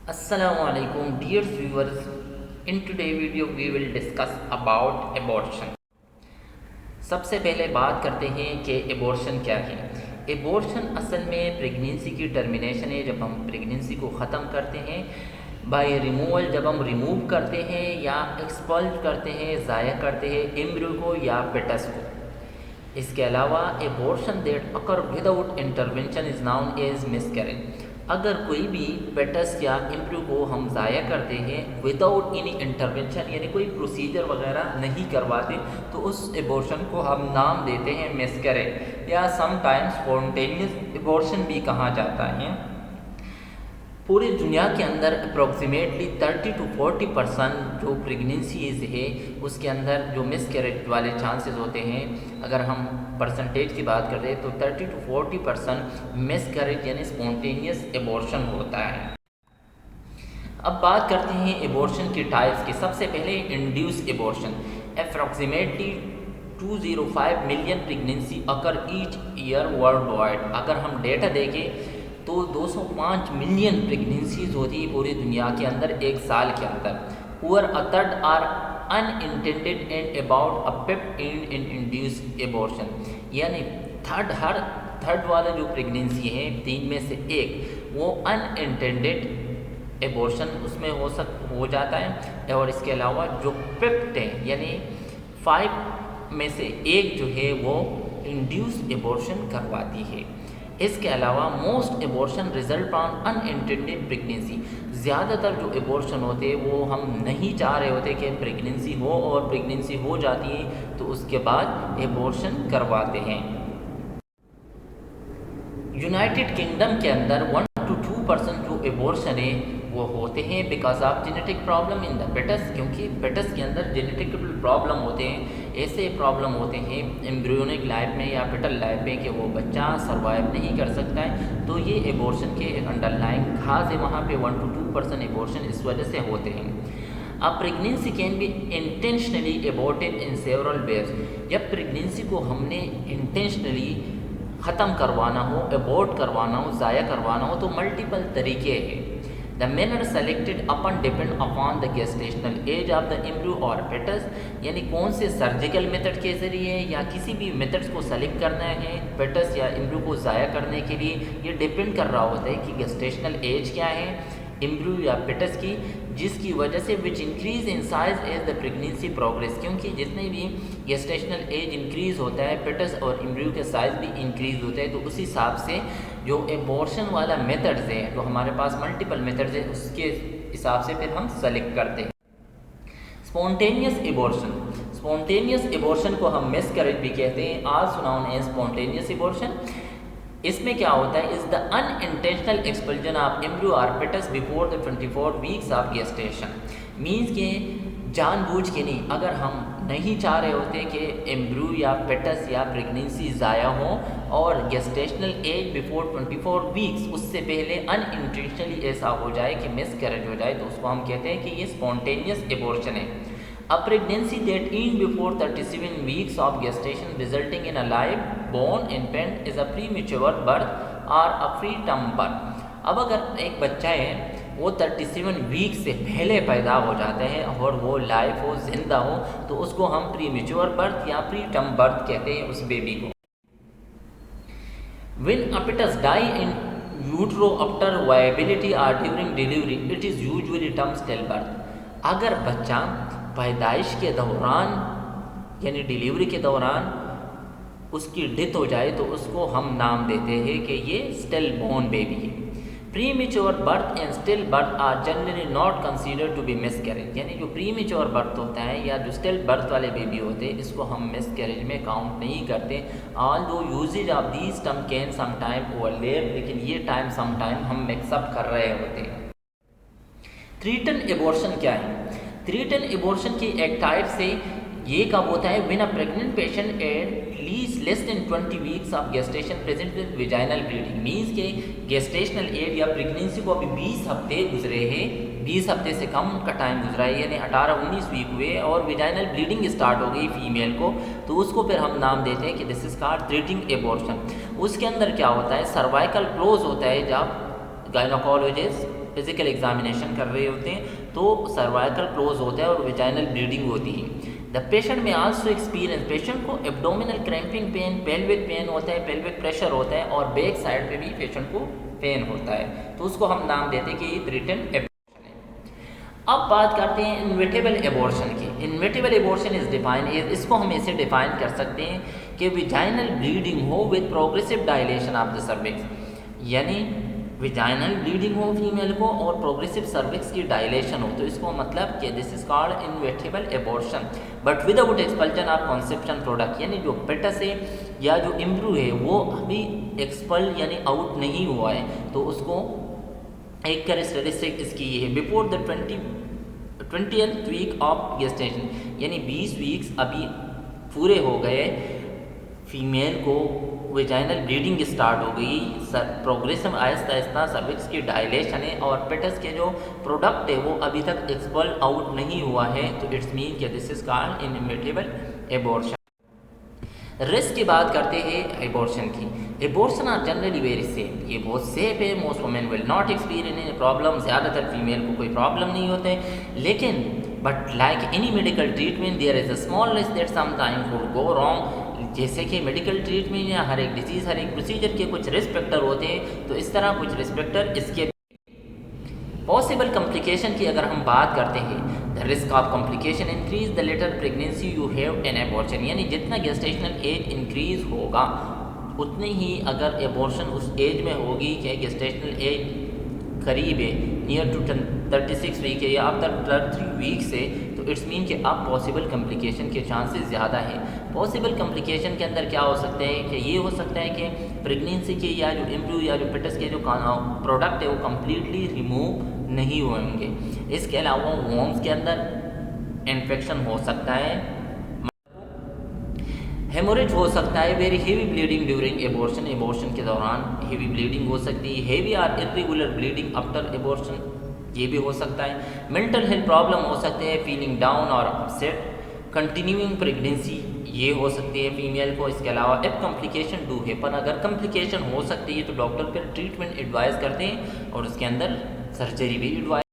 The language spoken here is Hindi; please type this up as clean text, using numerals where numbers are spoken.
Assalamualaikum dear viewers. In today video we will discuss about abortion. सबसे पहले बात करते हैं कि एबॉर्शन क्या है। एबॉर्शन असल में प्रेगनेंसी की टर्मिनेशन है, जब हम प्रेगनेंसी को ख़त्म करते हैं बाय रिमूवल, जब हम रिमूव करते हैं या एक्सपल्ज करते हैं, ज़ाया करते हैं एम्ब्रियो को या पेटस को। इसके अलावा abortion that occur without intervention is known as miscarriage. अगर कोई भी पेटस या एम्ब्रियो को हम ज़ाया करते हैं विदाउट एनी इंटरवेंशन, यानी कोई प्रोसीजर वगैरह नहीं करवाते, तो उस एबॉर्शन को हम नाम देते हैं मिसकैरेज या समटाइम्स स्पॉन्टेनियस एबॉर्शन भी कहा जाता है। पूरी दुनिया के अंदर अप्रॉक्सीमेटली 30 to 40% जो प्रेगनेंसीज है उसके अंदर जो मिसकैरेज वाले चांसेस होते हैं, अगर हम परसेंटेज की बात करें तो 30 to 40% मिसकैरेज यानी स्पॉन्टेनियस एबॉर्शन होता है। अब बात करते हैं एबॉर्शन की टाइप्स की। सबसे पहले induce abortion. Approximately 205 million pregnancy occur each year world wide. अगर हम डेटा देखें तो 205 मिलियन प्रेगनेंसीज होती है पूरी दुनिया के अंदर एक साल के अंदर। Over a third are unintended and about a fifth end in induced abortion, यानी थर्ड वाला जो प्रेगनेंसी है, 3 में से 1 वो अनइंटेंडेड एबॉर्शन उसमें हो जाता है। और इसके अलावा जो फिफ्थ है यानी 5 में से 1 जो है वो इंड्यूस एबॉर्शन करवाती है। इसके अलावा most abortion result on unintended pregnancy. ज़्यादातर जो एबॉर्शन होते हैं वो हम नहीं चाह रहे होते कि प्रेगनेंसी हो, और प्रेगनेंसी हो जाती है तो उसके बाद एबॉर्शन करवाते हैं। यूनाइटेड किंगडम के अंदर 1 to 2% जो एबॉर्शन है वो होते हैं because of genetic problem in the पेटस, क्योंकि पेटस के अंदर जेनेटिक प्रॉब्लम होते हैं। ऐसे प्रॉब्लम होते हैं एम्ब्रियोनिक लाइफ में या पेटल लाइफ में कि वो बच्चा सर्वाइव नहीं कर सकता है, तो ये एबॉर्शन के एक अंडरलाइंग खास है, वहाँ पे 1 to 2% एबॉर्शन इस वजह से होते हैं। अब pregnancy can be intentionally aborted in several ways. जब प्रेगनेंसी को हमने इंटेंशनली ख़त्म करवाना हो, एबॉर्ट करवाना हो, ज़ाया करवाना हो, तो मल्टीपल तरीके हैं। The manner selected upon depend upon the gestational age of the embryo और पेटस, यानी कौन से सर्जिकल मेथड के ज़रिए या किसी भी मेथड्स को सेलेक्ट करना है पेटस या एम्ब्रियो को ज़ाया करने के लिए, ये डिपेंड कर रहा होता है कि गेस्टेशनल एज क्या है एम्ब्रियो या पेटस की, जिसकी वजह से which increase in size as the pregnancy progress. क्योंकि जितने भी गेस्टेशनल एज इंक्रीज़ होता है पेटस और एम्ब्रियो के साइज़ भी इंक्रीज़ होते हैं, तो उस हिसाब से जो एबॉर्शन वाला मेथड्स है, जो हमारे पास मल्टीपल मेथड्स है, उसके हिसाब से फिर हम सेलेक्ट करते हैं। Spontaneous abortion. स्पॉन्टेनियस एबॉर्शन को हम मिसकैरेज भी कहते हैं, also known as spontaneous abortion. इसमें क्या होता है, is the unintentional expulsion of embryo और fetus before the 24 weeks of gestation. Means के जानबूझ के नहीं, अगर हम नहीं चाह रहे होते कि एम्ब्रियो या पेटस या प्रेगनेंसी ज़ाया हो और गेस्टेशनल एज बिफोर 24 वीक्स उससे पहले अनइंटेंशनली ऐसा हो जाए कि मिसकैरेज हो जाए, तो उसको हम कहते हैं कि ये स्पॉन्टेनियस एबॉर्शन है। A pregnancy that ends before 37 weeks of gestation resulting in a live born infant is a premature birth or a preterm birth। अब अगर एक बच्चा है वो 37 वीक से पहले पैदा हो जाता है और वो लाइव हो, जिंदा हो, तो उसको हम प्रीमेच्योर बर्थ या प्रीटर्म बर्थ कहते हैं उस बेबी को। When a fetus die in utero after viability or during delivery, it is usually termed stillbirth। अगर बच्चा पैदाइश के दौरान यानी डिलीवरी के दौरान उसकी डेथ हो जाए तो उसको हम नाम देते हैं कि ये स्टिल बोर्न बेबी है। Premature birth and still birth are generally not considered to be miscarriage, यानी जो प्रीमेच्योर बर्थ होता है या जो स्टिल बर्थ वाले बेबी होते हैं इसको हम मिसकैरेज में काउंट नहीं करते। Although usages of these term can some time overlap, लेकिन ये टाइम सम टाइम हम मिक्सअप कर रहे होते हैं। थ्रीटन एबॉर्शन क्या है? थ्रीटन एबॉर्शन की एक टाइप से ये कब होता है, when a pregnant patient at least less than 20 weeks of gestation present with vaginal bleeding. Means के गेस्टेशनल एज या प्रेगनेंसी को अभी 20 हफ्ते गुजरे हैं, 20 हफ्ते से कम का टाइम गुजरा है, यानी 18-19 वीक हुए और विजाइनल ब्लीडिंग स्टार्ट हो गई फीमेल को, तो उसको फिर हम नाम देते हैं कि this is called threaten abortion. उसके अंदर क्या होता है, सर्वाइकल क्लोज होता है जब गायनोकोलॉजिस्ट फिजिकल एग्जामिनेशन कर रहे होते हैं तो सर्वाइकल क्लोज होता है और वेजाइनल ब्लीडिंग होती है। The patient may also experience, patient को abdominal cramping pain, pelvic pain होता है, पेल्विक प्रेशर होता है और बैक साइड पे भी पेशेंट को पेन होता है, तो उसको हम नाम देते हैं कि ये थ्रेटन एबॉर्शन है। अब बात करते हैं इन्वेटेबल एबॉर्शन की। इन्वेटेबल एबॉर्शन इज डिफाइन, इसको हम ऐसे डिफाइन कर सकते हैं कि विजाइनल ब्लीडिंग हो with progressive dilation of the cervix, यानी विजाइनल ब्लीडिंग हो फीमेल को और प्रोग्रेसिव सर्विक्स की डायलेशन हो, तो इसको मतलब कि this is called inevitable abortion but without expulsion of conception product, यानी जो पेटस है या जो एम्ब्रियो है वो अभी एक्सपल यानी आउट नहीं हुआ है, तो उसको एक कैरेक्टरिस्टिक इसकी ये है before the 20th week of gestation, यानी 20 वीक्स अभी पूरे हो गए, फीमेल को वेजाइनल ब्लीडिंग स्टार्ट हो गई, प्रोग्रेसिव आहिस्ता आहिस्ता सर्विक्स की डायलेशन है और पेटस के जो प्रोडक्ट है वो अभी तक एक्सपल आउट नहीं हुआ है, तो इट्स मीन कि this is called inevitable abortion. Risk की बात करते हैं एबॉर्शन की। Abortion are generally very safe, ये बहुत सेफ है, most women will not experience any problem, ज़्यादातर फीमेल को कोई प्रॉब्लम नहीं होते, लेकिन but like any medical treatment there is a small risk that some time could go wrong, जैसे कि मेडिकल ट्रीटमेंट या हर एक डिजीज़ हर एक प्रोसीजर के कुछ रिस्क फैक्टर होते हैं, तो इस तरह कुछ रिस्क फैक्टर इसके। पॉसिबल कॉम्प्लिकेशन की अगर हम बात करते हैं, the risk of complication increase the later pregnancy you have an abortion, यानी जितना गेस्टेशनल एज इंक्रीज होगा उतनी ही अगर एबॉर्शन उस एज में होगी कि गेस्टेशनल एज करीब है, नियर टू 36 वीक है या आफ्टर 33 वीक से, तो इट्स मीन कि अब पॉसिबल कॉम्प्लिकेशन के चांसेस ज़्यादा है। पॉसिबल कॉम्प्लिकेशन के अंदर क्या हो सकते हैं कि ये हो सकता है कि प्रेगनेंसी के या जो एम्ब्रियो या जो पेटस के जो प्रोडक्ट है वो कम्प्लीटली रिमूव नहीं होंगे। इसके अलावा वोम्स के अंदर इन्फेक्शन हो सकता है, हेमोरेज हो सकता है, very heavy bleeding during abortion, abortion के दौरान हेवी ब्लीडिंग हो सकती है, हेवी और इरेगुलर ब्लीडिंग आफ्टर एबॉर्शन ये भी हो सकता है, मेंटल हेल्थ प्रॉब्लम हो सकते हैं, फीलिंग डाउन और अपसेट, कंटिन्यूइंग प्रेगनेंसी ये हो सकती है फीमेल को। इसके अलावा इफ कॉम्प्लिकेशन डू हैपन, अगर कॉम्प्लिकेशन हो सकती है तो डॉक्टर फिर ट्रीटमेंट एडवाइस करते हैं और उसके अंदर सर्जरी भी एडवाइस